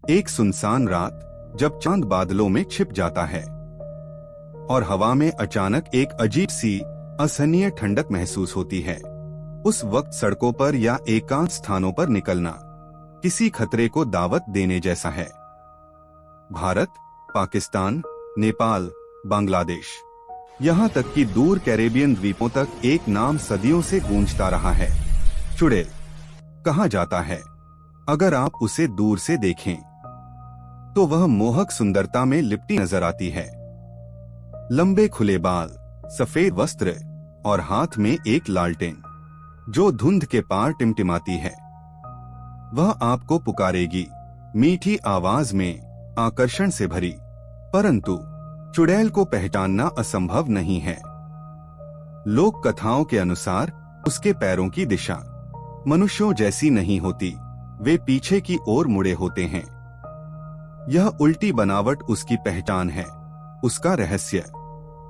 एक सुनसान रात, जब चांद बादलों में छिप जाता है और हवा में अचानक एक अजीब सी असहनीय ठंडक महसूस होती है। उस वक्त सड़कों पर या एकांत स्थानों पर निकलना किसी खतरे को दावत देने जैसा है। भारत, पाकिस्तान, नेपाल, बांग्लादेश, यहाँ तक कि दूर कैरेबियन द्वीपों तक एक नाम सदियों से गूंजता रहा है, चुड़ैल। कहा जाता है, अगर आप उसे दूर से देखें तो वह मोहक सुंदरता में लिपटी नजर आती है। लंबे खुले बाल, सफेद वस्त्र और हाथ में एक लालटेन जो धुंध के पार टिमटिमाती है। वह आपको पुकारेगी, मीठी आवाज में, आकर्षण से भरी। परंतु चुड़ैल को पहचानना असंभव नहीं है। लोक कथाओं के अनुसार उसके पैरों की दिशा मनुष्यों जैसी नहीं होती, वे पीछे की ओर मुड़े होते हैं। यह उल्टी बनावट उसकी पहचान है, उसका रहस्य,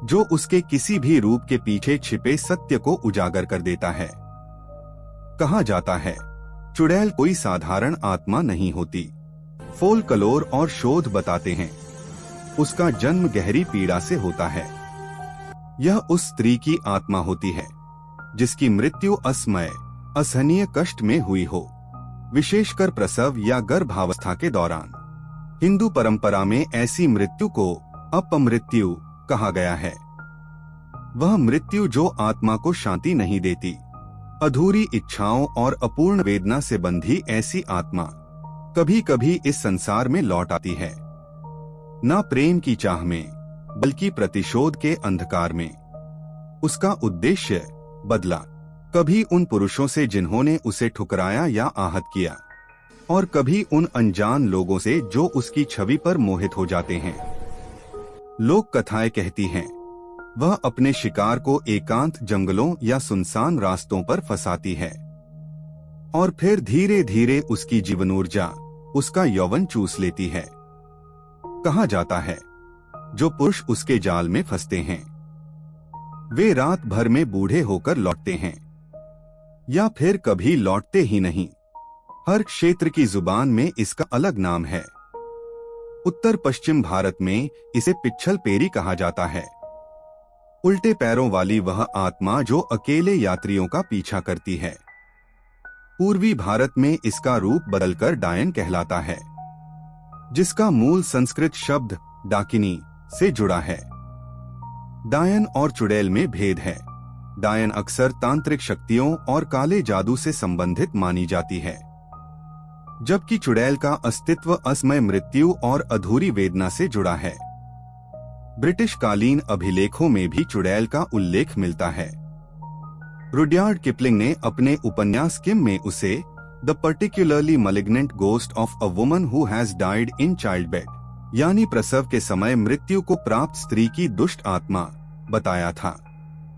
जो उसके किसी भी रूप के पीछे छिपे सत्य को उजागर कर देता है। कहा जाता है, चुड़ैल कोई साधारण आत्मा नहीं होती। फोल्कलोर और शोध बताते हैं, उसका जन्म गहरी पीड़ा से होता है। यह उस स्त्री की आत्मा होती है जिसकी मृत्यु असमय, असहनीय कष्ट में हुई हो, विशेषकर प्रसव या गर्भावस्था के दौरान। हिंदू परंपरा में ऐसी मृत्यु को अपमृत्यु कहा गया है। वह मृत्यु जो आत्मा को शांति नहीं देती, अधूरी इच्छाओं और अपूर्ण वेदना से बंधी ऐसी आत्मा कभी कभी इस संसार में लौट आती है, न प्रेम की चाह में, बल्कि प्रतिशोध के अंधकार में। उसका उद्देश्य बदला, कभी उन पुरुषों से जिन्होंने उसे ठुकराया या आहत किया, और कभी उन अनजान लोगों से जो उसकी छवि पर मोहित हो जाते हैं। लोक कथाएं कहती हैं, वह अपने शिकार को एकांत जंगलों या सुनसान रास्तों पर फंसाती है और फिर धीरे धीरे उसकी जीवन ऊर्जा, उसका यौवन चूस लेती है। कहा जाता है, जो पुरुष उसके जाल में फंसते हैं वे रात भर में बूढ़े होकर लौटते हैं, या फिर कभी लौटते ही नहीं। हर क्षेत्र की जुबान में इसका अलग नाम है। उत्तर पश्चिम भारत में इसे पिच्छल पेरी कहा जाता है। उल्टे पैरों वाली वह आत्मा जो अकेले यात्रियों का पीछा करती है। पूर्वी भारत में इसका रूप बदलकर डायन कहलाता है, जिसका मूल संस्कृत शब्द डाकिनी से जुड़ा है। डायन और चुड़ैल में भेद है। डायन अक्सर तांत्रिक शक्तियों और काले जादू से संबंधित मानी जाती है, जबकि चुड़ैल का अस्तित्व असमय मृत्यु और अधूरी वेदना से जुड़ा है। ब्रिटिश कालीन अभिलेखों में भी चुड़ैल का उल्लेख मिलता है। रुडयार्ड किपलिंग ने अपने उपन्यास किम में उसे the particularly malignant ghost of a woman who has died in child bed, यानी प्रसव के समय मृत्यु को प्राप्त स्त्री की दुष्ट आत्मा बताया था।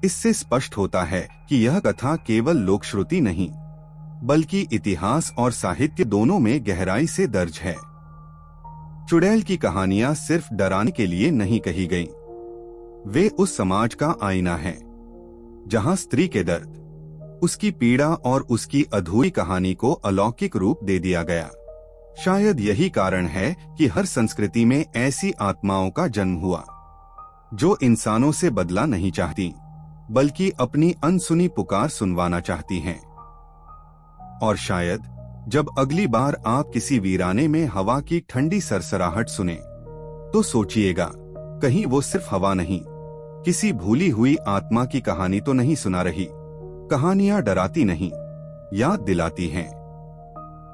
इससे स्पष्ट होता है कि यह कथा केवल लोकश्रुति नहीं, बल्कि इतिहास और साहित्य दोनों में गहराई से दर्ज है। चुड़ैल की कहानियां सिर्फ डराने के लिए नहीं कही गईं। वे उस समाज का आईना हैं, जहां स्त्री के दर्द, उसकी पीड़ा और उसकी अधूरी कहानी को अलौकिक रूप दे दिया गया। शायद यही कारण है कि हर संस्कृति में ऐसी आत्माओं का जन्म हुआ, जो इंसानों से बदला नहीं चाहती, बल्कि अपनी अनसुनी पुकार सुनवाना चाहती हैं। और शायद जब अगली बार आप किसी वीराने में हवा की ठंडी सरसराहट सुने, तो सोचिएगा, कहीं वो सिर्फ हवा नहीं, किसी भूली हुई आत्मा की कहानी तो नहीं सुना रही। कहानियां डराती नहीं, याद दिलाती हैं।